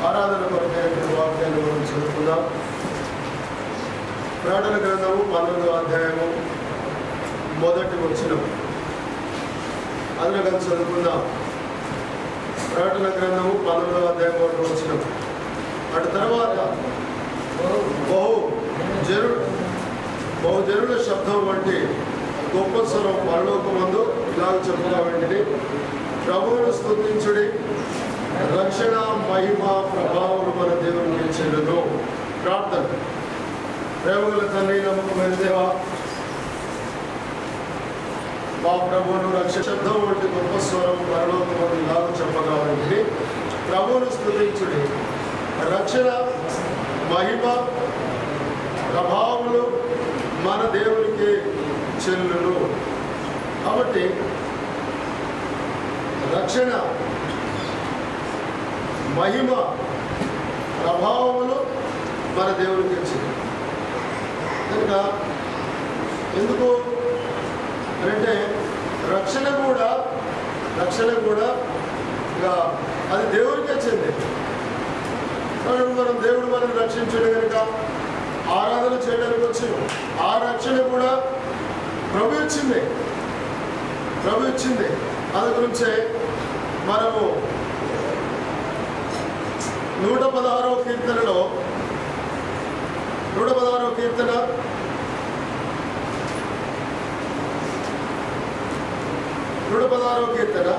ఆరాధన కొరకైన వాక్యాన్ని మనం చదువుకుందాం. ప్రకటన గ్రంథము 12వ అధ్యాయము మొదటి వచనం అందులో చదువుకుందాం. ప్రకటన గ్రంథము 12వ అధ్యాయం మొదటి వచనం. అటు తర్వాత బహుజనుల శబ్దం వంటి గొప్ప స్వరం పరలోకమందు ఇలాగ చెప్పుగా వెంటనే, ప్రభువును స్తుతించుడి, రక్షణ మహిమ ప్రభావం మన దేవునికి చెల్లును. ప్రార్థన. ప్రేమగల తండ్రి, నమ్మకమైన దేవా, మా ప్రభువును రక్షణ శబ్దం వంటి గొప్ప స్వరం పరలోకమందు ఇలాగ చెప్పగా వెంటనే, ప్రభువును స్తుతించుడి, రక్షణ మహిమ ప్రభావములు మన దేవునికి చెల్లును. కాబట్టి రక్షణ మహిమ ప్రభావములు మన దేవునికి చెల్లు. కనుక ఎందుకు అంటే రక్షణ కూడా అది దేవుడికే చెందింది. మనం దేవుడు మనం రక్షించడం కనుక ఆరాధన చేయడానికి వచ్చాము. ఆ రక్షణ కూడా ప్రభు ఇచ్చింది. అందు గురించే మనము 116వ కీర్తనలో 116వ కీర్తన 13వ కీర్తన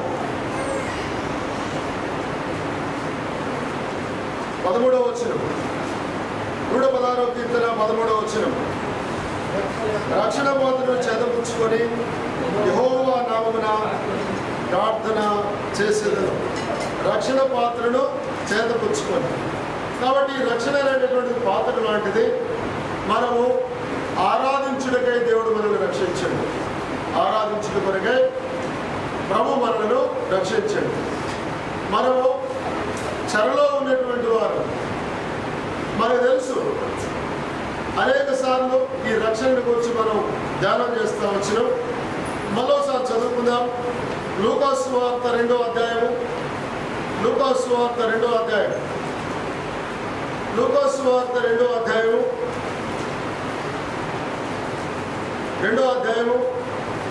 13వ వచనం. 116వ కీర్తన 13వ వచనం. రక్షణ పాత్రను చేతపుచ్చుకొని యెహోవా నామమున ప్రార్థన చేసేదను. రక్షణ పాత్రను చేతపుచ్చుకొని. కాబట్టి ఈ రక్షణ అనేటటువంటి పాత్ర లాంటిది. మనము ఆరాధించుటకై దేవుడు మనల్ని రక్షించండి. ఆరాధించుట కొరకై ప్రభు మనలను రక్షించండి. మనము చెరలో ఉన్నటువంటి వారు, మనకు తెలుసు. అనేక సార్లు ఈ రక్షణ గురించి మనం ధ్యానం చేస్తూ వచ్చినాం. మరోసారి చదువుకుందాం. లూకాసు వార్త 2వ అధ్యాయము. లూకాసు వార్త 2వ అధ్యాయం. లూకాసు వార్త 2వ అధ్యాయము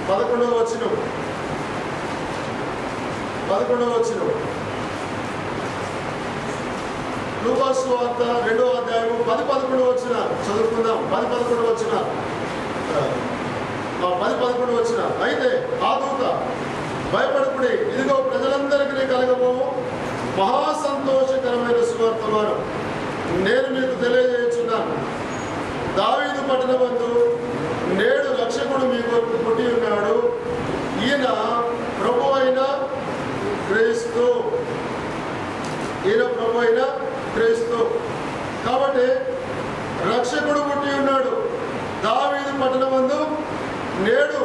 11వ వచనం. 11వ వచనం. లూకాసు వార్త 2వ అధ్యాయము 10-11 వచ్చిన చదువుకుందాం. 10-11 వచ్చిన 10-11 వచ్చిన. అయితే ఆ దూత, భయపడకుడి, ఇదిగో ప్రజలందరికీ కలగబోవు మహా సంతోషకరమైన సువార్తమానం నేను మీకు తెలియజేయుచున్నాను. దావీదు పట్టణమందు నేడు రక్షకుడు మీ కొరకు పుట్టి ఉన్నాడు. ఈయన ప్రభు అయిన క్రీస్తు. కాబట్టి రక్షకుడు పుట్టి ఉన్నాడు. దావీదు పట్టణమందు నేడు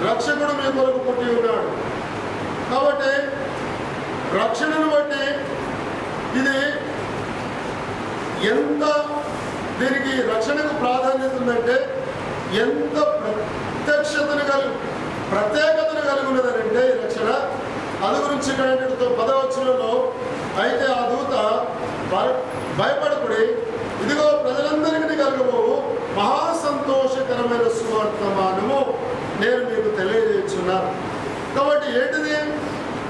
రక్షకుడు మీ కొరకు పుట్టి ఉన్నాడు. కాబట్టి రక్షణను బట్టి ఇది ఎంత, దీనికి రక్షణకు ప్రాధాన్యత ఉందంటే ఎంత ప్రత్యేకతను కలిగి ఉన్నదనంటే ఈ రక్షణ. అది గురించి ఇక్కడ 10వ వచనంలో, అయితే ఆ దూత, భయపడకుడి, ఇదిగో ప్రజలందరికీ కలగబోవు మహా సంతోషకరమైన సువార్తమానము నేను మీకు తెలియజేస్తున్నాను. కాబట్టి ఏంటిది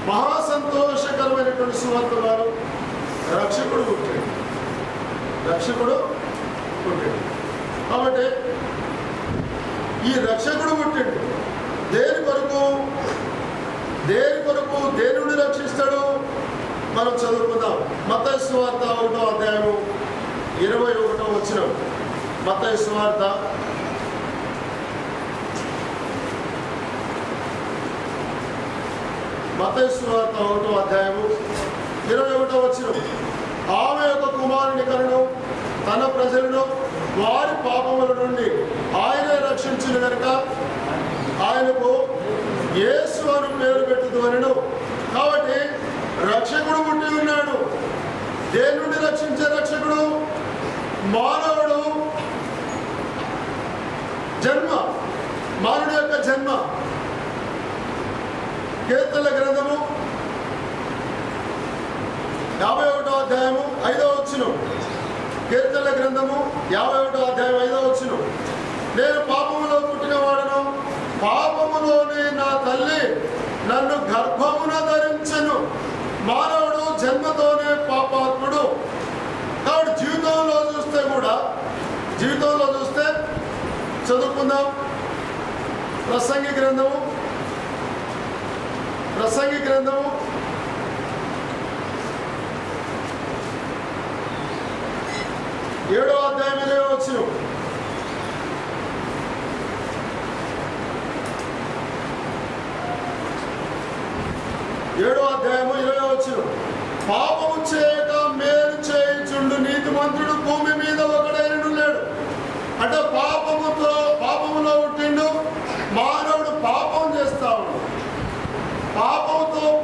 మహా సంతోషకరమైనటువంటి సువార్తమానం? రక్షకుడు పుట్టాడు. కాబట్టి ఈ రక్షకుడు పుట్టిండు. దేని కొరకు దేవుడు రక్షిస్తాడు? మనం చదువుకుందాం. మత్తయి సువార్త 1వ అధ్యాయము 21వ వచనం. మత్తయి సువార్త 1వ అధ్యాయము 21వ వచనం. ఆమె యొక్క కుమారుని కనును తన ప్రజలను వారి పాపముల నుండి ఆయనే రక్షించును గనుక ఆయనకు యేసు అని పేరు పెట్టుదువనెను. కాబట్టి రక్షకుడు పుట్టి ఉన్నాడు. దేని నుండి రక్షించే రక్షకుడు? మానవుడు జన్మ, మానవుడి యొక్క జన్మ. కీర్తనల గ్రంథము 51వ అధ్యాయము 5వ వచనం, కీర్తనల గ్రంథము 51వ అధ్యాయం 5వ వచనం, నేను పాపములో పుట్టినవాడను, పాపములోనే నా తల్లి నన్ను గర్భమున ధరించెను. మానవుడు జన్మతోనే పాపాత్ముడు. కాబట్టి జీవితంలో చూస్తే చదువుకుందాం. ప్రసంగి గ్రంథము 7వ అధ్యాయం 20వ వచనం, 7వ అధ్యాయము 20వ వచనం, పాపము చేయక మేలు చేయుచుండు నీతిమంతుడు భూమి మీద ఒకడైనను లేడు. అంటే పాపములో పుట్టిండు మానవుడు, పాపం చేస్తా ఉన్నాడు.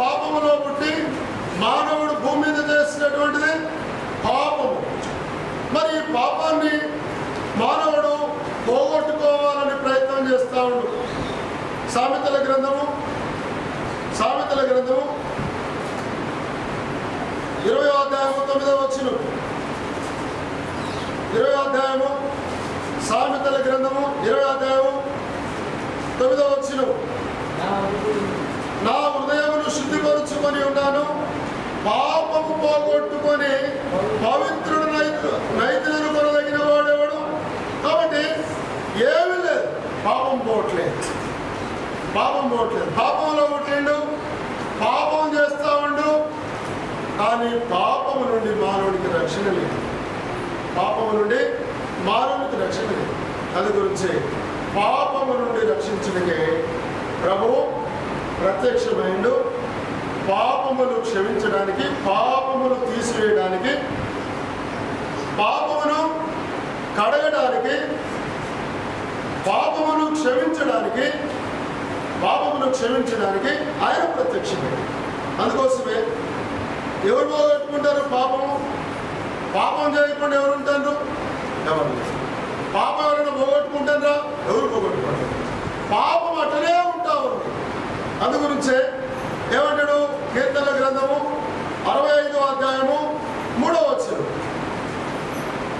పాపములో పుట్టి మానవుడు భూమి మీద చేసినటువంటిది పాపము. మరి ఈ పాపాన్ని మానవుడు పోగొట్టుకోవాలని ప్రయత్నం చేస్తా ఉండు. సామెతల గ్రంథము 20వ అధ్యాయము 9వ వచనం, 20వ అధ్యాయము సామెతల గ్రంథము 20వ అధ్యాయము 9వ వచనం, నా హృదయమును శుద్ధిపరుచుకొని ఉన్నాను, పాపము పోగొట్టుకొని పవిత్రుడు నైతులను కొనదగిన వాడేవాడు. కాబట్టి ఏమీ లేదు, పాపం పోవట్లేదు. పాపంలో పుట్టిండు, పాపం చేస్తా ఉండు, కానీ పాపము నుండి మానవుడికి రక్షణ లేదు. అది గురించి పాపము నుండి రక్షించడానికే ప్రభువు ప్రత్యక్షమైండు. పాపములు క్షమించడానికి, పాపములు తీసివేయడానికి, పాపమును కడగడానికి, పాపమును క్షమించడానికి ఆయన ప్రత్యక్షమైంది. అందుకోసమే ఎవరు పోగొట్టుకుంటారు? పాపం చేయకుండా ఎవరు ఉంటారు? ఎవరు? పాపం ఎవరైనా పోగొట్టుకుంటారా? ఎవరు పోగొట్టుకుంటారు? పాపం అట్లనే ఉంటా ఉంది. అందు గురించే ఏమంటాడు? కీర్తనల గ్రంథము 65వ అధ్యాయము 3వ వచనం,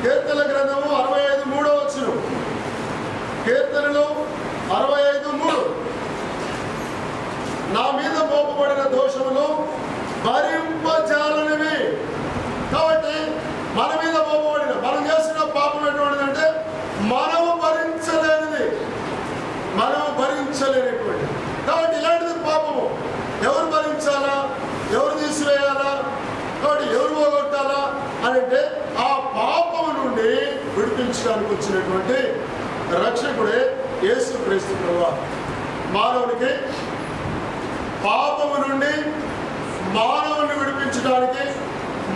కీర్తనల గ్రంథము 65 3వ వచనం, కీర్తనలు 65:3, నా మీద మోపబడిన దోషములు భరింపజాలనివి. కాబట్టి మన మీద మోపబడిన, మనం చేసిన పాపం ఎటువంటిదంటే మనము భరించలేనటువంటి. కాబట్టి ఇలాంటిది పాపము. ఎవరు భరించాలా? ఎవరు తీసివేయాలా? కాబట్టి ఎవరు పోగొట్టాలా అని అంటే ఆ పాపము నుండి విడిపించడానికి వచ్చినటువంటి రక్షకుడే యేసుక్రీస్తు ప్రభువు. మానవునికి పాపము నుండి మానవుని విడిపించడానికి,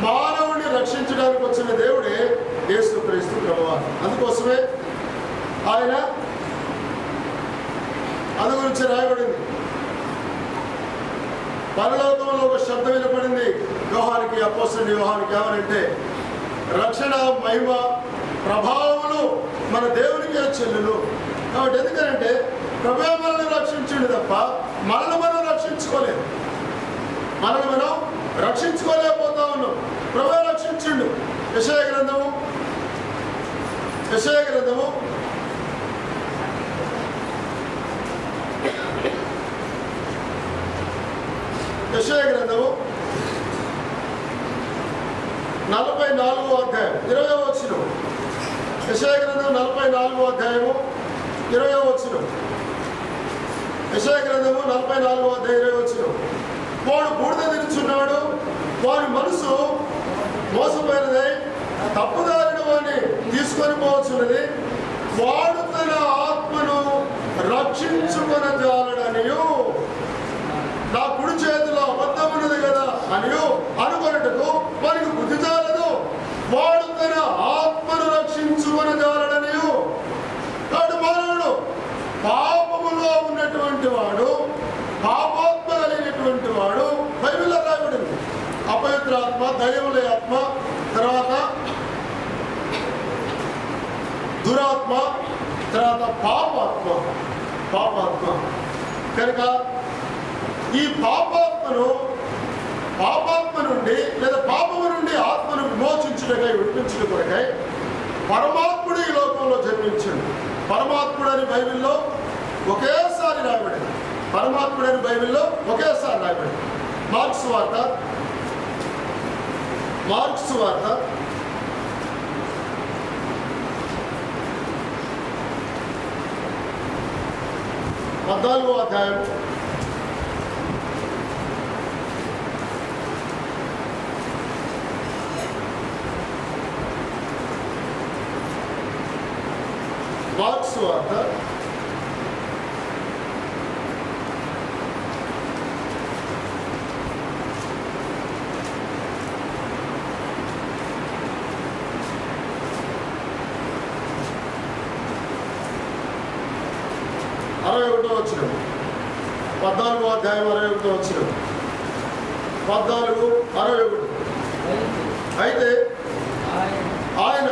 మానవుని రక్షించడానికి వచ్చిన దేవుడే యేసుక్రీస్తు ప్రభువు. అందుకోసమే ఆయన అందు గురించి రాయబడింది. పరలోకంలో ఒక శబ్దం వినపడింది యోహానికి, అపోస్తలుడైన యోహానికి. ఏమనంటే, రక్షణ, మహిమ, ప్రభావములు మన దేవునికే చెల్లును. కాబట్టి ఎందుకంటే ప్రభువే మనల్ని రక్షించిండు తప్ప మనల్ని మనం రక్షించుకోలేదు. మనల్ని మనం రక్షించుకోలేకపోతా ఉన్నాం. ప్రభువే రక్షించిండు. యెషయా గ్రంథము 44వ అధ్యాయం 20వ వచనం. యెషయా గ్రంథం 44వ అధ్యాయము 20వ వచనం. యెషయా గ్రంథము 44వ అధ్యాయం 20వ వచనం. వాడు బూడిద తినుచున్నాడు, వాడి మనసు మోసపోయినదై తప్పుదారిన వాడిని తీసుకొని పోవచ్చున్నది. వాడు తన ఆత్మను రక్షించుకొనజాలడనియు, నా కుడి చేతిలో అబద్ధం ఉన్నది కదా అనియు అనుకొనుటకు వారికి బుద్ధి చాలదు. వాడు తన ఆత్మను రక్షించుకొనజాలడనియు. కాబట్టి మానవుడు పాపములో ఉన్నటువంటి వాడు, పాపాత్మ కలిగినటువంటి వాడు. బైబిల్లో రాయబడింది అపవిత్రాత్మ, దయ్యముల ఆత్మ, తర్వాత దురాత్మ, తర్వాత పాపాత్మ. కనుక ఈ పాపాత్మ నుండి లేదా పాపము నుండి ఆత్మ రక్షించుటకై విడిపించుట కొరకై పరమాత్ముడు ఈ లోకంలో జన్మించాడు. పరమాత్ముడు అని బైబిల్లో ఒకేసారి రాయబడింది. పరమాత్ముడు అని బైబిల్లో ఒకేసారి రాయబడింది. మార్క్స్ వార్త 14వ అధ్యాయం 61వ వచనం. 14వ అధ్యాయం 61వ వచనం. 14:61. అయితే ఆయన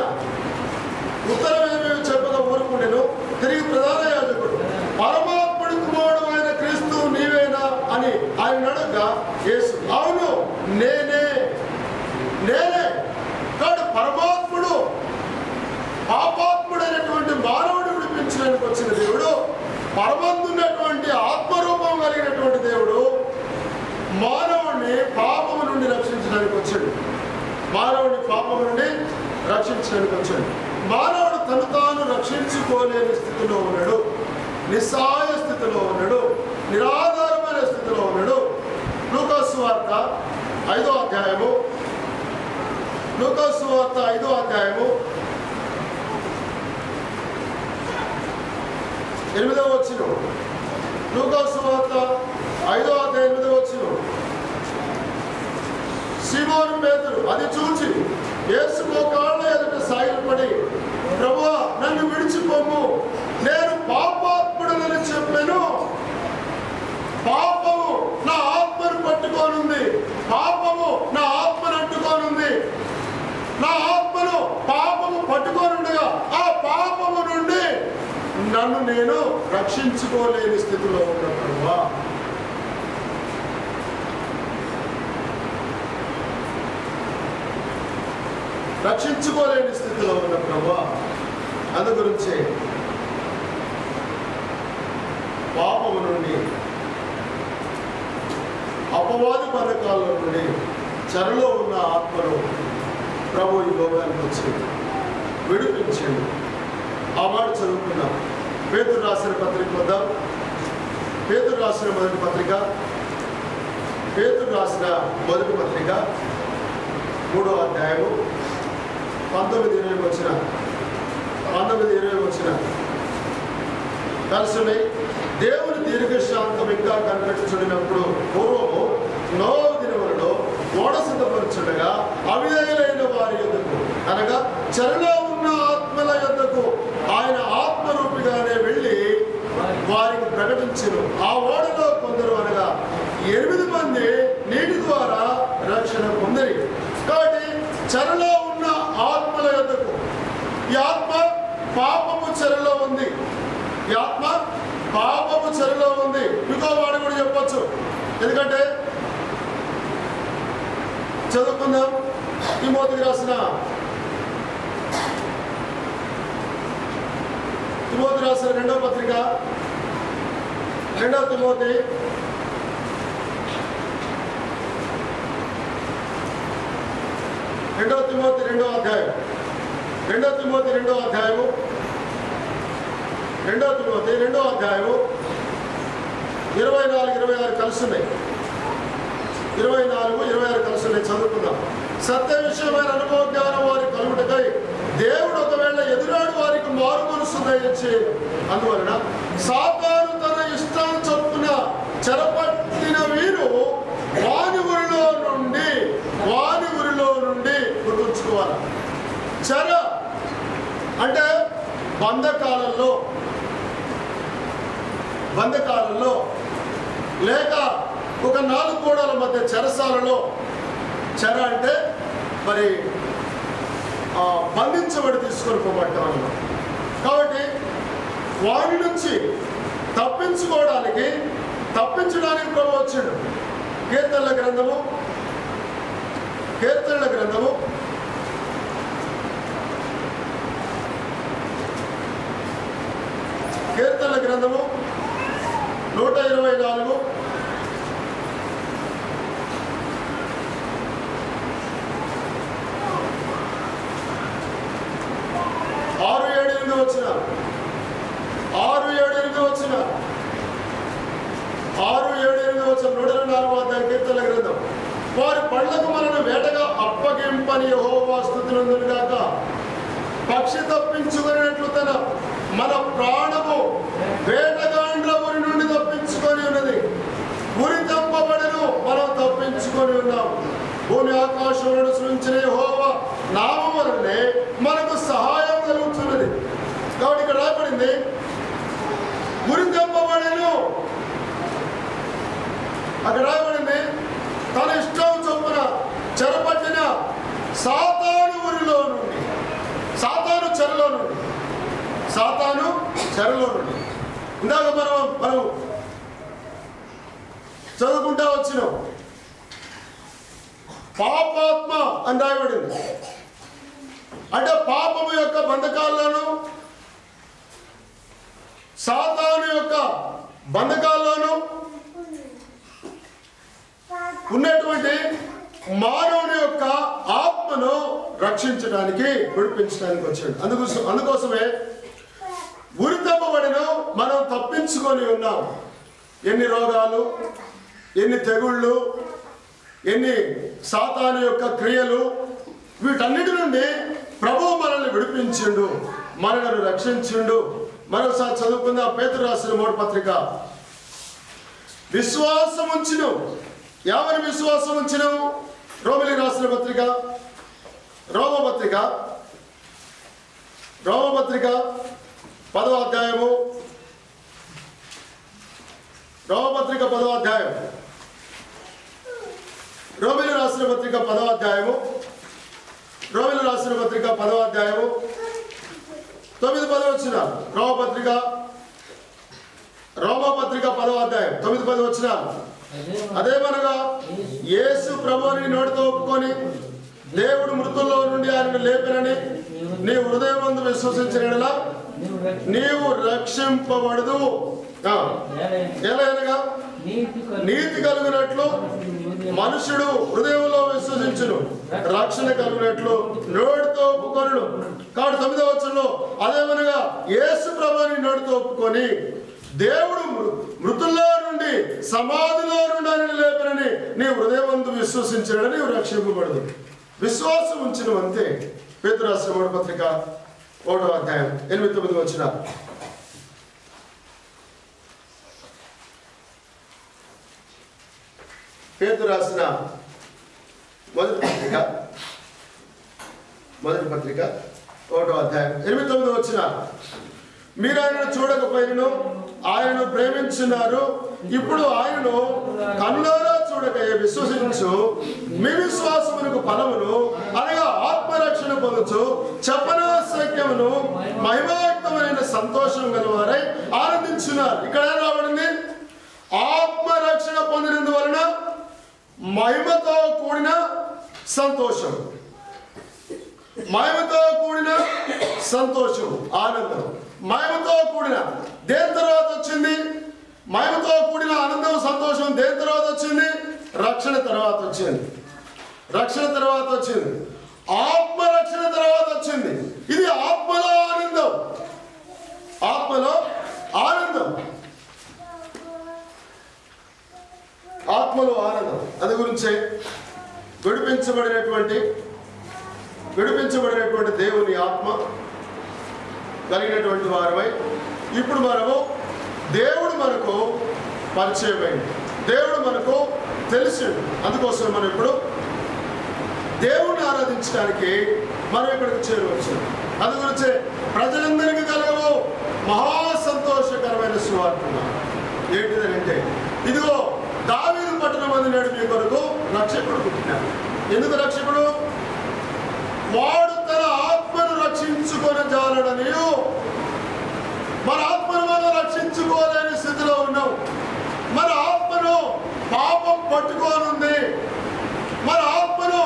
ఉత్తరమేమేమి చెప్పగా ఊరుకుండెను. తిరిగి ప్రధాన యాజకుడు, పరమాత్ముడి కుమారుడు అయిన క్రీస్తు నీవేనా అని ఆయన అడగగా యేసు, అవును నేనే. కాబట్టి పరమాత్ముడు పాపాత్ముడైనటువంటి మానవుడు విడిపించడానికి వచ్చిన దేవుడు, పరమందున్నటువంటి ఆత్మరూపం కలిగినటువంటి దేవుడు మానవుడిని పాపము నుండి రక్షించడానికి వచ్చాడు. మానవుడు తను తాను రక్షించుకోలేని స్థితిలో ఉన్నాడు. నిస్సహాయ స్థితిలో ఉన్నాడు. నిరాధారమైన స్థితిలో ఉన్నాడు. లూకాసు వార్త 5వ అధ్యాయము 8వ వచనం. లూకాసు వార్త 5వ అధ్యాయం 8వ వచనం. సీమోను పేతురు అది చూచి యేసు మోకాళ్ళ ఎదుట సాగిలపడి, ప్రభువా నన్ను విడిచిపోము, నేను పాపాత్ముడనని చెప్పాను. పాపము నా ఆత్మను పట్టుకోనుంది. పాపము నా ఆత్మను అంటుకోనుంది. నా ఆత్మను పాపము పట్టుకోనుండగా ఆ పాపము నుండి నన్ను నేను రక్షించుకోలేని స్థితిలో ఉన్న ప్రభువా, రక్షించుకోలేని స్థితిలో ఉన్న ప్రభువా. అందు గురించి పాపము నుండి, అపవాది పథకాల నుండి చెరలో ఉన్న ఆత్మను ప్రభు ఈ లోకానికి వచ్చి విడిపించండి. ఆ మాట చదువుకున్నాం. పేతురు రాసిన పత్రిక వద్దాం. పేతురు రాసిన మొదటి పత్రిక 3వ అధ్యాయము 19-20 వచ్చిన కలిసి దేవుని దీర్ఘశాంతం ఇంకా కనిపెట్టుచుడినప్పుడు పూర్వము నోవ దినములలో ఓడ సిద్ధపరచుండగా అవిధేయులైన వారి యొద్దకు, అనగా చెరలో ఉన్న ఆత్మల యొద్దకు ఆయన ఆత్మరూపిగానే వెళ్ళి వారికి ప్రకటించెను. ఆ ఓడలో కొందరు, అనగా 8 మంది నీటి ద్వారా రక్షణ పొందిరి. కాబట్టి చెరలో ఉన్న ఆత్మల యొద్దకు, ఈ ఆత్మ పాపము చెరలో ఉంది. ఇంకో వాడు కూడా చెప్పచ్చు. ఎందుకంటే చదువుకుందాం. తిమోతికి రాసిన 2వ పత్రిక 2 తిమోతి 2వ అధ్యాయం 24-26 కలిసి ఉన్నాయి. 24-26 కలిసి ఉన్నాయి. చదువుకుందాం. సత్య విషయమైన అనుభవ జ్ఞానం వారికి కలుగుటకై దేవుడు ఒకవేళ ఎదురాడు వారికి మారు మనసు దయచి, అందువలన సాతాను తన ఇష్టాన్ని చొప్పున చెరపట్టిన వీరు వాని ఊరిలో నుండి గుర్తుంచుకోవాలి. చెర అంటే బంధకాలలో లేక ఒక 4 గోడల మధ్య చెరసాలలో, చెర అంటే మరి బంధించబడి తీసుకొని పోబట్టాం అన్నమాట. కాబట్టి వారి నుంచి తప్పించడానికి ప్రభు వచ్చాడు. కీర్తనల గ్రంథము గ్రంథము 124 6, 7, 8 వచ్చిన 124వ అధ్యాయం కీర్తనల గ్రంథం. వారి పళ్ళకు మనను వేటగా అప్పగింపని యెహోవా స్తుతినందును గాక. పక్షి తప్పించుకునేట్లు మన ప్రాణము వేటగాండ్ల ఉరి నుండి తప్పించుకొని ఉన్నది. ఉరి తెంపబడను, మనం తప్పించుకొని ఉన్నాం. భూమి ఆకాశములను సృష్టించిన యెహోవా నామము వలనే మనకు సహాయం కలుగుతున్నది. కాబట్టి ఇక్కడ రాబడింది ఉరి తెంపబడను. అక్కడ రాబడింది తన ఇష్టం చొప్పున చెరపట్టిన సాతాను ఊరిలో నుండి, సాతాను చెరలో నుండి. ఇందాక మనం చదువుకుంటా వచ్చినాం. పాపాత్మ అని రాయబడింది. అంటే పాపము యొక్క బంధకాల్లోనూ సాతాను యొక్క బంధకాల్లోనూ ఉన్నటువంటి మానవుని యొక్క ఆత్మను రక్షించడానికి, విడిపించడానికి వచ్చాడు. అందుకోసమే ఉరి తెంపబడిన మనం తప్పించుకొని ఉన్నాం. ఎన్ని రోగాలు, ఎన్ని తెగుళ్ళు, ఎన్ని సాతాను యొక్క క్రియలు, వీటన్నిటి నుండి ప్రభువు మనల్ని విడిపించిండు, మనల్ని రక్షించిండు. మరోసారి చదువుకుందాం. పేతురు రాసిన 3వ పత్రిక. విశ్వాసం ఉంచును. ఎవరి విశ్వాసం ఉంచును? రోమిలికి రాసిన పత్రిక, రోమపత్రిక 10వ అధ్యాయము, రోమపత్రిక 10వ అధ్యాయం, రోమిలి రాసిన పత్రిక 10వ అధ్యాయము, 9-10 వచ్చిన రోమపత్రిక 10వ అధ్యాయం 9-10 వచ్చిన. అదేమనగా యేసు ప్రభువుని నోటితో ఒప్పుకొని దేవుడు మృతుల్లో నుండి ఆయనను లేపినని నీ హృదయమందు విశ్వసించిన యెడల నీవు రక్షింపబడదు. ఎలాగనగా నీతి కలుగునట్లు మనుషుడు హృదయంలో విశ్వసించును, రక్షణ కలుగునట్లు నోటితో ఒప్పుకొనును. కాబట్టి 9వ వచనంలో అదేమనగా యేసు ప్రభువుని నోటితో ఒప్పుకొని దేవుడు మృతుల్లో నుండి, సమాధిలో నుండి ఆయన లేపనని నీ హృదయమందు విశ్వసించడని నీవు రక్షింపబడదు. విశ్వాసం ఉంచిన అంతే. పేతురు రాసిన 3వ పత్రిక 1వ అధ్యాయం 8-9 వచ్చిన. పేతురు రాసిన మొదటి పత్రిక 1వ అధ్యాయం 8-9 వచ్చిన. మీరు ఆయనను చూడకపోయినను ఆయనను ప్రేమించున్నారు. ఇప్పుడు ఆయనను కన్నులారా చూడక విశ్వసించు మీ విశ్వాసమునకు ఫలమును అనగా ఆత్మరక్షణ పొందొచ్చు చెప్పనా సైక్యమును మహిమాయుక్తమైన సంతోషం గలవారై ఆనందించున్నారు. ఇక్కడ ఏం రాబడింది? ఆత్మరక్షణ పొందినందువలన మహిమతో కూడిన సంతోషం, మహిమతో కూడిన సంతోషం, ఆనందం. మహిమతో కూడిన దేని తర్వాత వచ్చింది? మహిమతో కూడిన ఆనందం, సంతోషం దేని తర్వాత వచ్చింది? రక్షణ తర్వాత వచ్చింది. ఆత్మరక్షణ తర్వాత వచ్చింది. ఇది ఆత్మలో ఆనందం. అది గురించే విడిపించబడినటువంటి దేవుని ఆత్మ కలిగినటువంటి వారమై ఇప్పుడు మనము దేవుడు మనకు పరిచయమైంది, దేవుడు మనకు తెలిసిండు. అందుకోసం మనం ఇప్పుడు దేవుణ్ణి ఆరాధించడానికి మనం ఇక్కడికి చేరవచ్చు. అందు గురించే ప్రజలందరికీ కలగవు మహా సంతోషకరమైన సువార్త. ఏంటిదంటే ఇదిగో దావీదు పట్టణం మంది నేడు మీ కొరకు రక్షకుడు పుట్టినాడు. ఎందుకు రక్షకుడు? వాడు తన ఆత్మను రక్షించుకొని జాలడని. మన ఆత్మను మనం రక్షించుకోలేని స్థితిలో ఉన్నాం. మన ఆత్మను పాపం పట్టుకోనుంది. మన ఆత్మను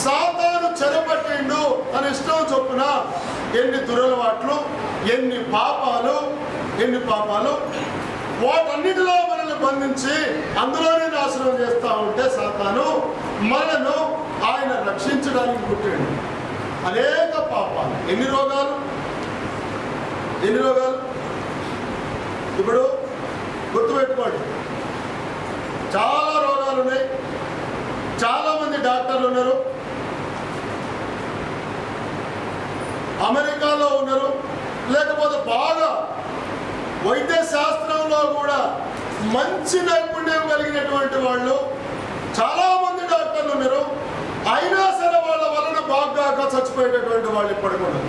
సాతాను చెరపట్టిండు. తన ఇష్టం చొప్పున ఎన్ని దురలవాట్లు, ఎన్ని పాపాలు, ఎన్ని పాపాలు, వాటన్నిటిలో మనల్ని బంధించి అందులోనే నాశనం చేస్తూ ఉంటే సాతాను మనను ఆయన రక్షించడానికి పుట్టాడు. అనేక పాపాలు, ఎన్ని రోగాలు ఇప్పుడు గుర్తుపెట్టుకోండి. చాలా రోగాలు ఉన్నాయి, చాలామంది డాక్టర్లు ఉన్నారు, అమెరికాలో ఉన్నారు, లేకపోతే బాగా వైద్య శాస్త్రంలో కూడా మంచి నైపుణ్యం కలిగినటువంటి వాళ్ళు చాలామంది డాక్టర్లు ఉన్నారు. అయినా సరే వాళ్ళ వలన బాగా చచ్చిపోయేటటువంటి వాళ్ళు ఇప్పటికి కూడా.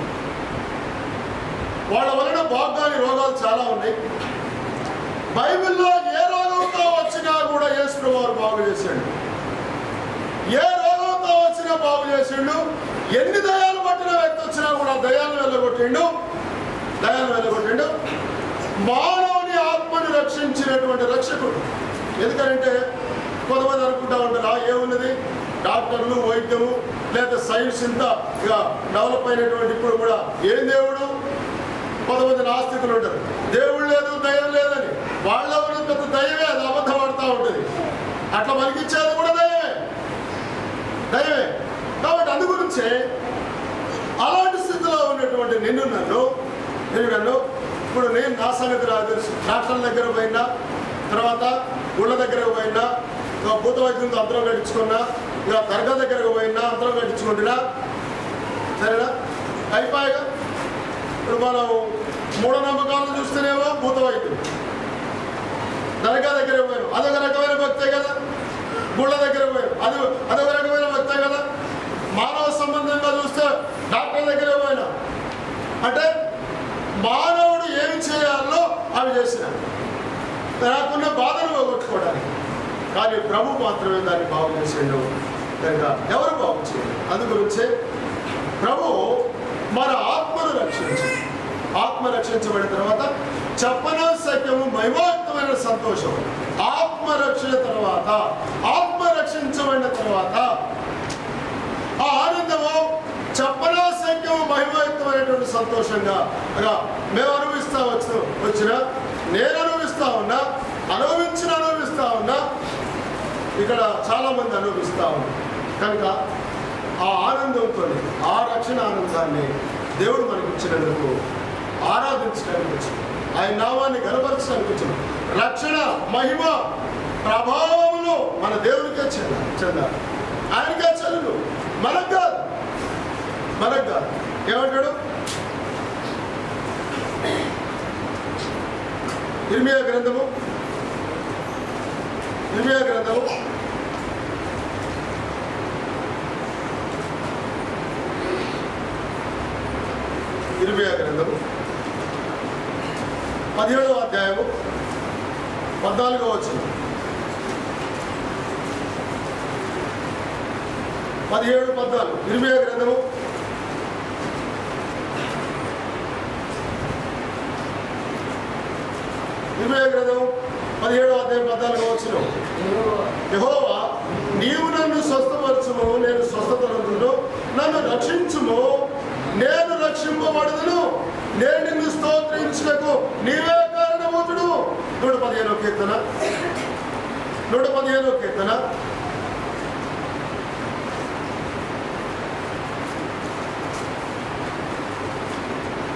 వాళ్ళ వలన బాగాని రోగాలు చాలా ఉన్నాయి. బైబిల్లో ఏ రోగంతో వచ్చినా కూడా యేసు వారు బాగు చేశాడు. ఏ రోగంతో వచ్చినా బాగు చేసిండు. ఎన్ని దయాలు పట్టిన వ్యక్తి వచ్చినా కూడా దయాలను వెళ్ళగొట్టిండు. మానవుని ఆత్మని రక్షించినటువంటి రక్షకుడు. ఎందుకంటే కొంతమంది అనుకుంటా ఉంటారు, ఏమున్నది డాక్టర్లు, వైద్యము, లేదా సైన్స్ ఇంత ఇక డెవలప్ అయినటువంటి ఇప్పుడు కూడా ఏం దేవుడు. కొంతమంది నాస్తికులు ఉంటారు, దేవుడు లేదు, దయ్యం లేదని. వాళ్ళ పెద్ద దయ్యమే, అది అబద్ధం పడుతూ ఉంటుంది. అట్లా పలికించేది కూడా దయ్యమే. కాబట్టి అందు గురించే అలాంటి స్థితిలో ఉన్నటువంటి నన్ను ఇప్పుడు నేను నా సంగతి నాకు తెలుసు. డాక్టర్ల దగ్గర పోయినా, తర్వాత గుళ్ళ దగ్గరకు పోయినా, భూత వైద్యులతో అంతరం కట్టించుకున్నా, ఇక దర్గా దగ్గరకు పోయినా అంతరం కట్టించుకుంటున్నా, సరేనా అయిపోయాగా. ఇప్పుడు మనం మూఢనమ్మకాలను చూస్తేనేమో భూత వైద్యులు, దర్గా దగ్గరకు పోయాను అదొక రకమైన భక్తే కదా, గుళ్ళ దగ్గర పోయాను అదొక రకమైన భక్తే కదా. మానవ సంబంధంగా చూస్తే డాక్టర్ దగ్గర పోయినా అంటే మానవుడు ఏమి చేయాలో అవి చేసిన నాకున్న బాధను పోగొట్టుకోవడానికి. కానీ ప్రభు మాత్రమే దాన్ని బాగు చేసేయండు కనుక ఎవరు బాగు చేయాలి. అందుగురించే ప్రభు మన ఆత్మను ఆత్మ రక్షించబడిన తర్వాత చెప్పన సత్యము మహిమాత్మైన సంతోషం. ఆత్మ రక్షించబడిన తర్వాత ఆ ఆనందము చెప్పనా సత్యము మహిమాయుక్తమైనటువంటి సంతోషంగా మేము అనుభవిస్తా వచ్చిన నేను అనుభవిస్తా ఉన్నా ఇక్కడ చాలా మంది అనుభవిస్తా ఉన్నారు. కనుక ఆ ఆనందంతో ఆ రక్షణ ఆనందాన్ని దేవుడు మనకి ఇచ్చినందుకు ఆరాధించడానికి వచ్చింది, ఆయన నామాన్ని గణపరచడానికి వచ్చింది. రక్షణ మహిమ ప్రభావములు మన దేవునికే చెందాలి, ఆయనకే చెల్లు, మనకు కాదు. ఏమంటాడు ఇర్మియా గ్రంథము 17వ అధ్యాయము 14వ వచనం. 17-14 ఇర్మియా గ్రంథము 17వ అధ్యాయం 14వ వచనం. యెహోవా నీవు నన్ను స్వస్థపరచుము, నేను స్వస్థత నొందును, నన్ను రక్షించుము, నేను రక్షింపబడుదును, నేను నిన్ను స్తోత్రించుటకు నీవే కారణమవుతుడు. 115వ కీర్తన 115వ కీర్తన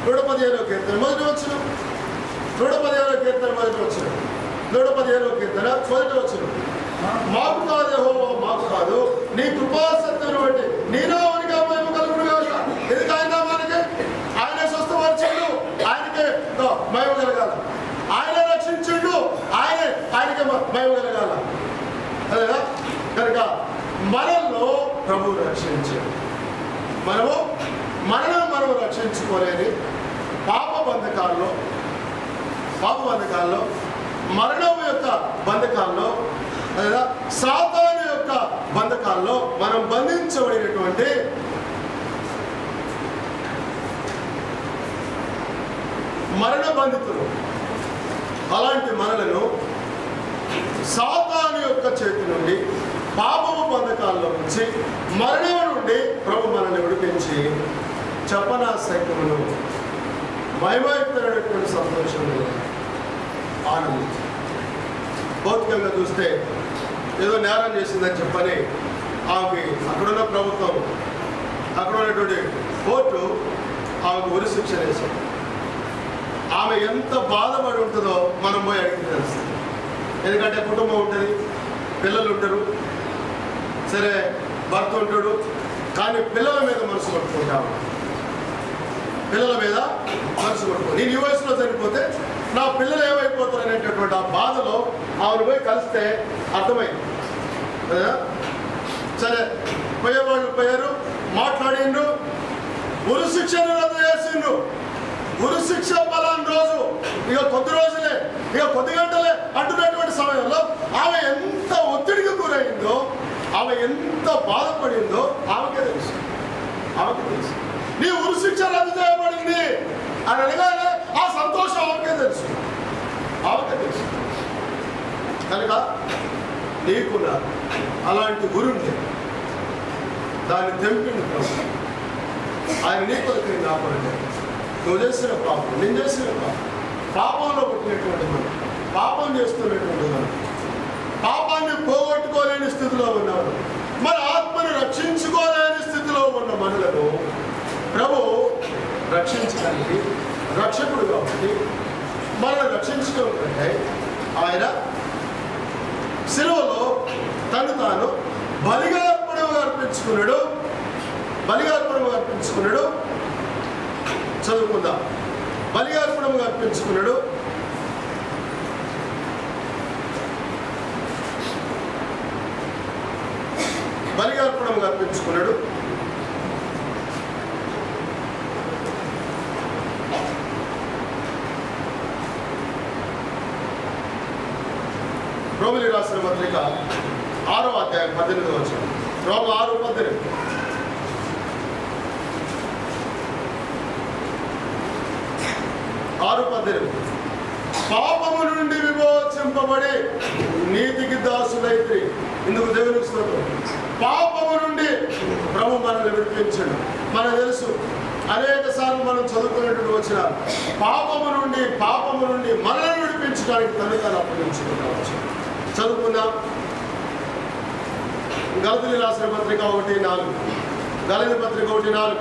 115వ కీర్తన మొదటి వచనం. 115వ కీర్తన మొదటి వచనం. 115వ కీర్తన మొదటి వచనం. మాకు కాదు యెహోవా, మాకు కాదు, నీ కృపా సత్యమును బట్టి నీ నామానికి మహిమ కలుగును గాక. ఎందుకు ఆయన నామానికి? ఆయన స్వస్థపరిచాడు, ఆయనకే మహిమ కలగాల. ఆయన రక్షించుడు, ఆయనకే మహిమ కలగాల. అదేనా? కనుక మనల్లో ప్రభువు రక్షించాడు. మనం రక్షించుకోలేని పాప బంధకాల్లో మరణం యొక్క బంధకాల్లో, లేదా సాతాను యొక్క బంధకాల్లో మనం బంధించబడినటువంటి మరణ బంధితులు. అలాంటి మనలను సాతాను యొక్క చేతి నుండి, పాపము బంధకాల్లో నుంచి, మరణం నుండి ప్రభు మనల్ని విడిపించి చెప్పనా సైక్యమును మహిమయుక్తమైనటువంటి సంతోషంలో ఆనందించాలి. భౌతికంగా చూస్తే ఏదో నేరం చేసిందని చెప్పని ఆమెకి అక్కడున్న ప్రభుత్వం, అక్కడ ఉన్నటువంటి కోర్టు ఆమెకు ఉరి శిక్ష వేశారు. ఆమె ఎంత బాధపడి ఉంటుందో మనం పోయి అడిగి తెలుస్తుంది. ఎందుకంటే కుటుంబం ఉంటుంది, పిల్లలు ఉంటారు, సరే భర్త ఉంటాడు, కానీ పిల్లల మీద మనసు పట్టుకుంటాము. పిల్లల మీద మనసు పట్టుకో. నేను ఈ వయసులో చనిపోతే నా పిల్లలు ఏమైపోతారు అనేటటువంటి ఆ బాధలో ఆమెను పోయి కలిస్తే అర్థమైంది. సరే పోయేవాళ్ళు పోయారు, మాట్లాడిండ్రు, ఉరి శిక్షను రద్దు చేసిండ్రు. ఉరి శిక్ష పలానా రోజు, ఇక కొద్ది రోజులే, ఇక కొద్ది గంటలే అంటున్నటువంటి సమయంలో ఆమె ఎంత ఒత్తిడికి గురైందో, ఆమె ఎంత బాధపడిందో ఆమెకే తెలుసు. ఆమెకే తెలుసు నీ ఉరి శిక్ష రద్దు చేయబడింది అని అనగానే ఆ సంతోషం ఆమెకే తెలుసు. ఆమెకే తెలుసు. కనుక నీకున్న అలాంటి గురుంది, దాన్ని తెంపిండు ప్రభు. ఆయన నీ కొరకు నా కొరకే. నువ్వు చేసిన పాపం, నేను చేసిన పాపం, పాపంలో పుట్టినటువంటి మనం, పాపం చేస్తున్నటువంటి మనం, పాపాన్ని పోగొట్టుకోలేని స్థితిలో ఉన్నాడు, మన ఆత్మను రక్షించుకోలేని స్థితిలో ఉన్న మనలను ప్రభు రక్షించడానికి రక్షకుడు కాబట్టి మనల్ని రక్షించడం కంటే ఆయన శిలువలో తను తాను బలిగా అర్పించుకున్నాడు. చదువుకుందాం. బలియార్పణముగా అర్పించుకున్నాడు. రోమిలి రాసిన పత్రిక 6వ అధ్యాయం 18వ వచనం. రోమ 6:18. పాపము నుండి విమోచింపబడి నీతికి దాసులైతే. ఇందుకు దేవునికి స్తోత్రం. పాపము నుండి ప్రభు మనల్ని విడిపించాడు. మనకు తెలుసు, అనేక సార్లు మనం చదువుకునేటువంటి వచ్చిన పాపము నుండి మనల్ని విడిపించడానికి తను తాను అప్పగించుకుంటావచ్చు. చదువుకుందాం. గలతీయులకు రాసిన పత్రిక 1:4. గలతీయుల పత్రిక 1:4.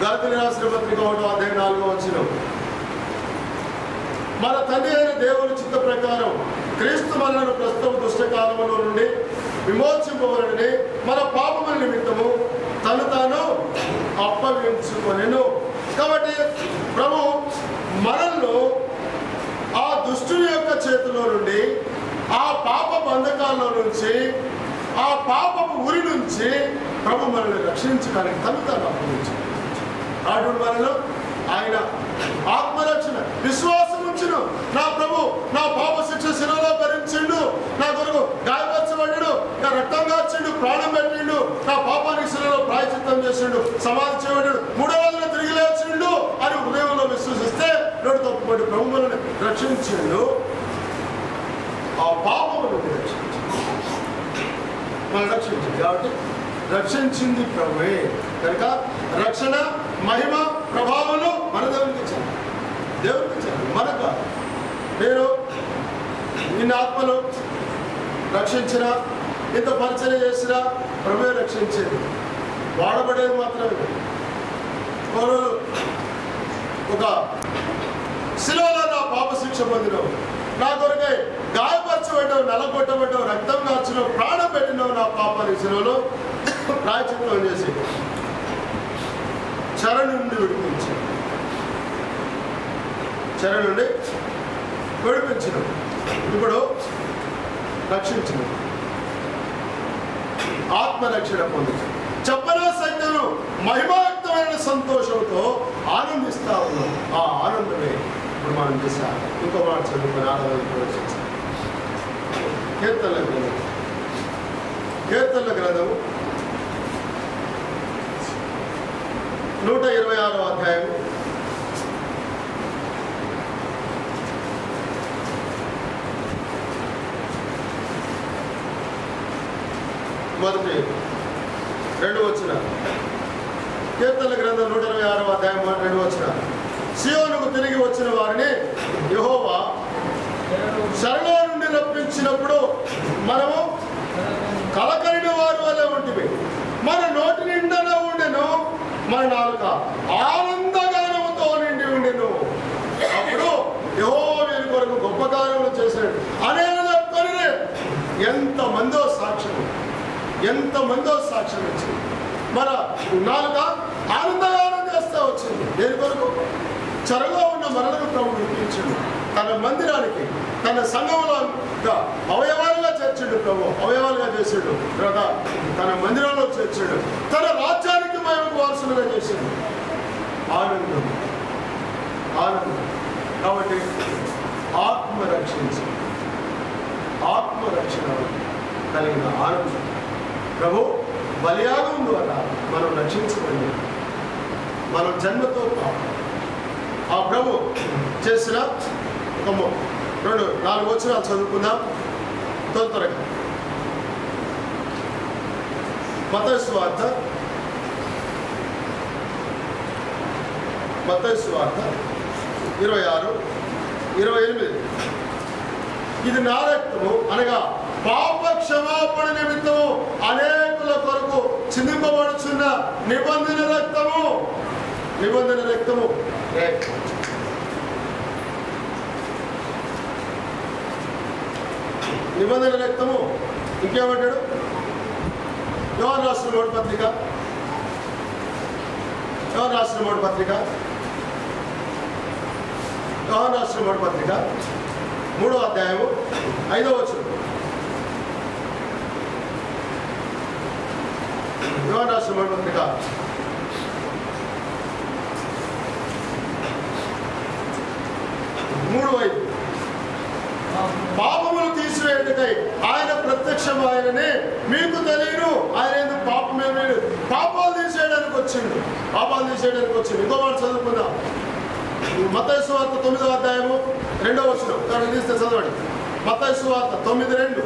గలతీయులకు రాసిన పత్రిక 1వ అధ్యాయం 4వ వచనం. మన తండ్రి అయిన దేవుని చిత్త ప్రకారం క్రీస్తు మనలను ప్రస్తుతం దుష్టకాలంలో నుండి విమోచింపబడని మన పాపముల నిమిత్తము తను తాను అప్పగించుకొనెను. కాబట్టి ప్రభు మనల్ని ఆ దుష్టుని యొక్క చేతిలో నుండి, ఆ పాప బంధకాల్లో నుంచి, ఆ పాపపు ఉరి నుంచి ప్రభు మనల్ని రక్షించడానికి తను తాను అప్పగించాడు. అటువంటి మనలో ఆయన ఆత్మరక్షణ విశ్వాసం ఉంచును. నా ప్రభు నా పాప శిక్ష శిలలో భరించిండు, నా కొరకు గాయపరచబడ్డాడు, నా రక్తం కార్చిండు, ప్రాణం పెట్టిండు, నా పాపానికి శిలలో ప్రాయశ్చిత్తం చేసిండు, సమాధి చేయబడ్డాడు, 3వ రోజున తిరిగి లేచిండు అని హృదయంలో విశ్వసిస్తే నోటితో ఒప్పుకోండి, ప్రభు మనల్ని రక్షించిండు. ఆ పాపము నుండి మనం రక్షించింది కాబట్టి రక్షించింది ప్రభువే. కనుక రక్షణ, మహిమ, ప్రభావాలు మన దేవునికి ఇచ్చాను. మనకు నేను నిన్న ఆత్మను రక్షించిన, ఇంత పరిచయం చేసిన ప్రభువే రక్షించేది. వాడబడేది మాత్రమే. ఒక శిలువలో నా పాప శిక్ష పొందినవు, నా కొరకై గాయపరచబడ్డావు, నలగొట్టబడ్డావు, రక్తం కార్చినావు, ప్రాణం పెట్టినావు, నా పాపానికి శిలువలో ప్రాయశ్చిత్తం చేసి చెర నుండి విడిపించావు. ఇప్పుడు రక్షించిన ఆత్మరక్షణ పొందించు. చెప్పన సైతం మహిమాయుక్తమైన సంతోషంతో ఆనందిస్తా ఉన్నాం. ఆ ఆనందమే ఇప్పుడు మనం చేశాం. ఇంకో మాట చదువుకుని ఆనందం ప్రవేశించాం. కీర్తనల గ్రంథము 126వ అధ్యాయం 2వ వచనం. కీర్తనల గ్రంథం 126వ అధ్యాయం 2వ వచనం. సియోనుకు తిరిగి వచ్చిన వారిని యెహోవా చెరలో నుండి రప్పించినప్పుడు మనము కలకలిన వారి వలె ఉంటివి. మన నోటి నిండా ఉండెను, మన నాలుక ఆనందగానముతో నిండి ఉండెను. అప్పుడు యెహోవా వీరి కొరకు గొప్ప కార్యములు చేశాడు అనేక చెప్తారు. ఎంతమందో సాక్ష్యం వచ్చింది. మన నాలుక ఆనందగానం చేస్తా వచ్చింది. దేని కొరకు? చెరలో ఉన్న మనలను ప్రభువు విడిపించాడు. తన మందిరానికి, తన సంఘంలో అవయవాలుగా చేర్చాడు. ప్రభు అవయవాలుగా చేశాడు. తర్వాత తన మందిరంలో చేర్చాడు. తన రాజ్యానికి మహిమకు వారసులుగా చేశాడు. ఆనందం. కాబట్టి ఆత్మరక్షణ కలిగిన ఆనందం. ప్రభు బలియాగం ద్వారా మనం రక్షించబడి మనం జన్మతో ఆ ప్రభు చేసిన ఒక 2-4 వచనాలు చదువుకుందాం త్వరగా. మత్తయి సువార్త 26-28. ఇది నా రక్తము అనగా పాప క్షమాపణ నిమిత్తము అనేకుల కొరకు చిందింపబడుచున్న నిబంధన రక్తము. నిబంధన రక్తము. ఇంకేమంటాడు? యోహాను రాసిన మొదటి పత్రిక 3వ అధ్యాయము 5వ వచనం. యోహాను రాసిన మొదటి పత్రిక 3:5. పాపములు తీసివేయుటకై ఆయన ప్రత్యక్షమాయననే మీకు తెలియను. ఆయన ఎందుకు పాపమే లేదు, పాపాలు తీసేయడానికి వచ్చిండు. ఇంకో మాట చదువుకుందాం. మత్తయి సువార్త 9వ అధ్యాయము 2వ వచనం. దాన్ని తీస్తే చదవండి. మత్తయి సువార్త 9:2.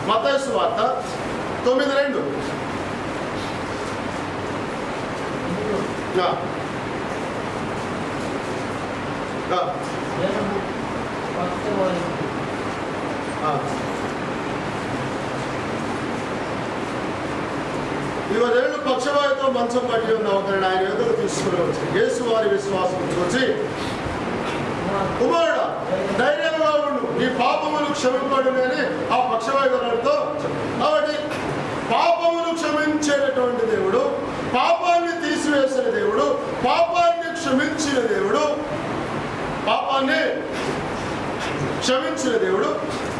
మత్తయి సువార్త 9:2. ఇవరేళ్ళు పక్షవాయుతో మంచం పట్టి ఉన్న ఒకరిని ఆయన ఎదురు తీసుకుని వచ్చి యేసు వారి విశ్వాసం చూసి, కుమారుడా ధైర్యంగా ఉండు, నీ పాపములు క్షమింపడునని ఆ పక్షవాయుతో. కాబట్టి పాపములు క్షమించేటటువంటి దేవుడు, పాపాన్ని తీసివేసిన దేవుడు, పాపాన్ని క్షమించిన దేవుడు,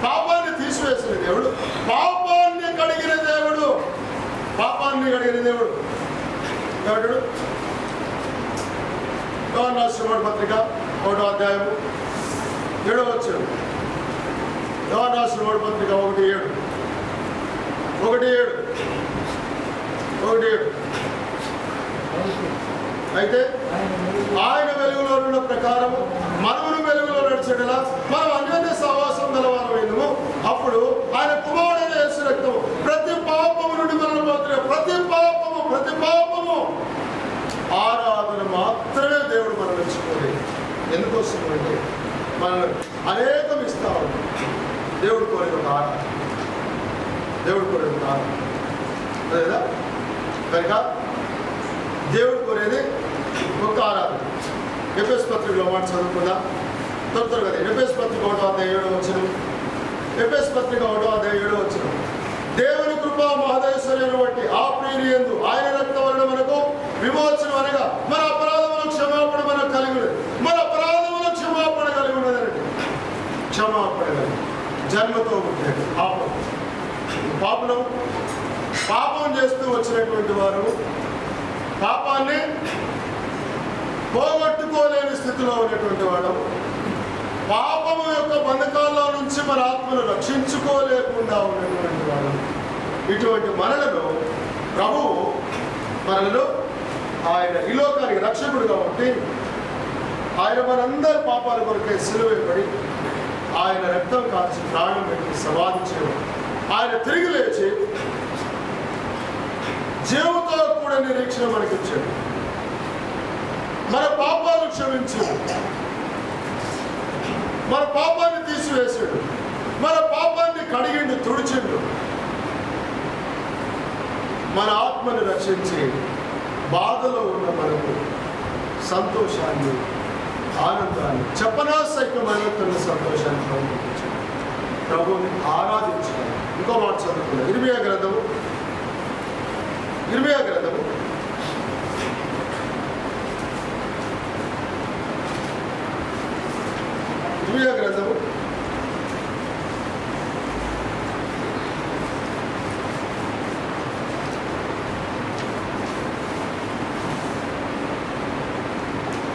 పాపాన్ని తీసివేసిన దేవుడు, పాపాన్ని కడిగిన దేవుడు. ఎవడు? యోహాను రాసిన మొదటి పత్రిక 1వ అధ్యాయము 7వ వచనం. యోహాను రాసిన మొదటి పత్రిక 1:7. అయితే ఆయన వెలుగులో ఉన్న ప్రకారము మనమును వెలుగులో నడిచేటలా మనం అన్యోన్య సహవాసం గలవారమైనము. అప్పుడు ఆయన కుమారుడైన యేసు రక్తము ప్రతి పాపము నుండి మనల్ని పోతున్న ప్రతి పాపము ఆరాధన మాత్రమే దేవుడు మనం మెచ్చుకోలేదు. ఎందుకోసం అంటే మనల్ని అనేకం ఇస్తా ఉంటాం. దేవుడు కోరిన ఒక ఆరాధన లేదా కనుక దేవుడు కోరేది ఒక ఆరాధన. ఎఫెసు పత్రికలో మాట చదువుకుందాం త్వరగా. ఎఫెసు పత్రిక 1వ అధ్యాయం 7వ వచనం. దేవుని కృపా మహదైశ్వర్యను బట్టి ఆ ప్రియుని యందు ఆయన రక్తం వలన మనకు విమోచనం అనగా మన అపరాధముల క్షమాపణ మనకు కలిగి ఉన్నది. క్షమాపణ కలిగి జన్మతో పుట్టినట్టు పాపం చేస్తూ వచ్చినటువంటి వారు పాపాన్ని పోగొట్టుకోలేని స్థితిలో ఉన్నటువంటి వాడు, పాపము యొక్క బంధకాల్లో నుంచి మన ఆత్మను రక్షించుకోలేకుండా ఉన్నటువంటి వాడు. ఇటువంటి మనలను ప్రభువు ఆయన ఈ లోకానికి రక్షకుడు కాబట్టి ఆయన మనందరి పాపాల కొరకే సిలువేయబడి ఆయన రక్తం కాల్చి ప్రాణం పెట్టి సమాధి చేయడం, ఆయన తిరిగి లేచి జీవంతో కూడిన నిరీక్షణ మనకి ఇచ్చాడు. మన పాపాలు క్షమించాడు, మన పాపాన్ని తీసివేశాడు, మన పాపాన్ని కడిగిండు, తుడిచిండు, మన ఆత్మని రక్షించి బాధలో ఉన్న మనకు సంతోషాన్ని, ఆనందాన్ని, చెప్పనాసైకమైనటువంటి సంతోషాన్ని పంపించాడు. ప్రభువుని ఆరాధించాలి. ఇంకో మాట చదువుకున్నాం. ఇర్మియా గ్రంథము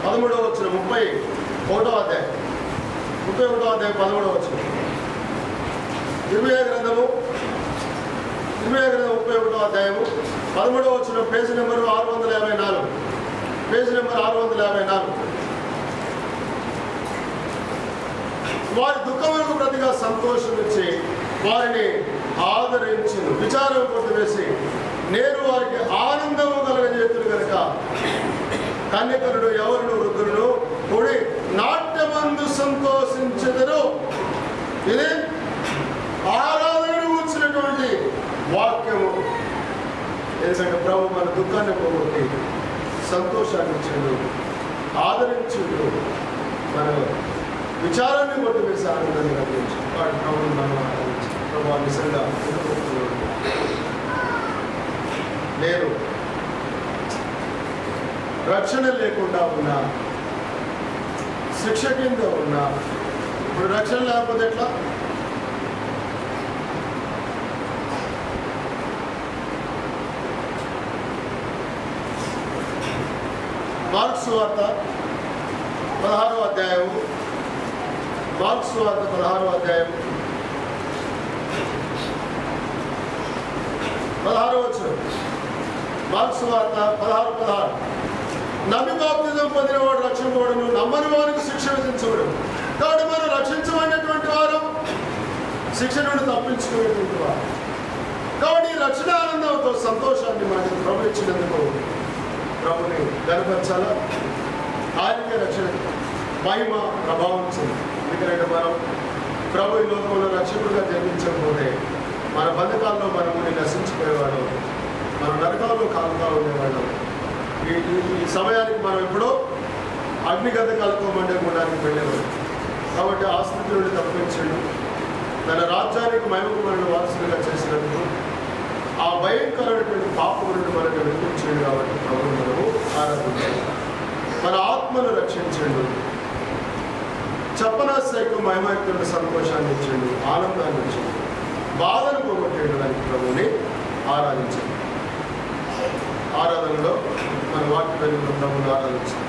13వ వచనం, 31వ అధ్యాయం 13వ వచనం. ఇర్మియా గ్రంథము 31వ అధ్యాయము 13వ వచనం, పేజీ నెంబర్ 654. వారి దుఃఖములకు ప్రతిగా సంతోషం ఇచ్చి వారిని ఆదరించును, విచారం కొట్టివేసి నేను వారికి ఆనందము కలగజేతును కనుక కన్యకరుడు ఎవరును వృద్ధులను కూడి నాట్యమందు సంతోషించెదరు. ఇది ఆరాధనను వచ్చినటువంటి వాక్యము. ఎందుకంటే ప్రభు మన దుఃఖాన్ని పోగొట్టి సంతోషాన్ని ఇచ్చాడు, ఆదరించుడు, మన విచారాన్ని కొట్టివేసి ఆనందాన్ని కలిగించు. వాటి ప్రభుని మనం ఆరాధించాం. ప్రభు నిజంగా నేను రక్షణ లేకుండా ఉన్నా, శిక్ష కింద ఉన్నా. ఇప్పుడు రక్షణ లేకపోతే ఎట్లా? మార్కు సువార్త 16వ అధ్యాయం 16వ వచనం. మార్కు సువార్త 16:16. నమ్మి బాప్తిజం పొందినవాడు రక్షింపబడును, నమ్మని వారికి శిక్ష విధించబడు. కాబట్టి మనం రక్షించబడినటువంటి వారు శిక్ష నుండి తప్పించుకునేటువంటి వారు. కాబట్టి ఈ రక్షణ ఆనందంతో సంతోషాన్ని మనకి ప్రభు ఇచ్చినందుకు ప్రభుని గనపరచాలా. ఆయనకే రక్షణ, మహిమ, ప్రభావం ఇచ్చింది. ఎందుకంటే మనం ప్రభు ఈ లోకంలో రక్షకుడుగా జన్మించకపోతే మన బంధకాల్లో మనము నశించిపోయేవాడు, మన నరకాల్లో కాలుగా ఉండేవాడు. ఈ సమయానికి మనం ఎప్పుడో అగ్నిగంధకాలతో మండే గుండానికి వెళ్ళేవాడు. కాబట్టి ఆ స్థితి నుండి తప్పించాడు. తన రాజ్యానికి మహిమకుమైన వారసులుగా చేసినందుకు ఆ భయంకరమైనటువంటి పాపం నుండి మనకు విడిపించాడు. కాబట్టి ప్రభువు మనము ఆరాధించాలి. మన ఆత్మను రక్షించాడు, చెప్పనాశైకం మహిమయుక్తున్న సంతోషాన్ని ఇచ్చాడు, ఆనందాన్ని ఇచ్చాడు, బాధను పోగొట్టాడు. దానికి ప్రభువుని ఆరాధించాడు. ఆరాధనలో మన వాక్య ప్రభువుని ఆరాధించాడు.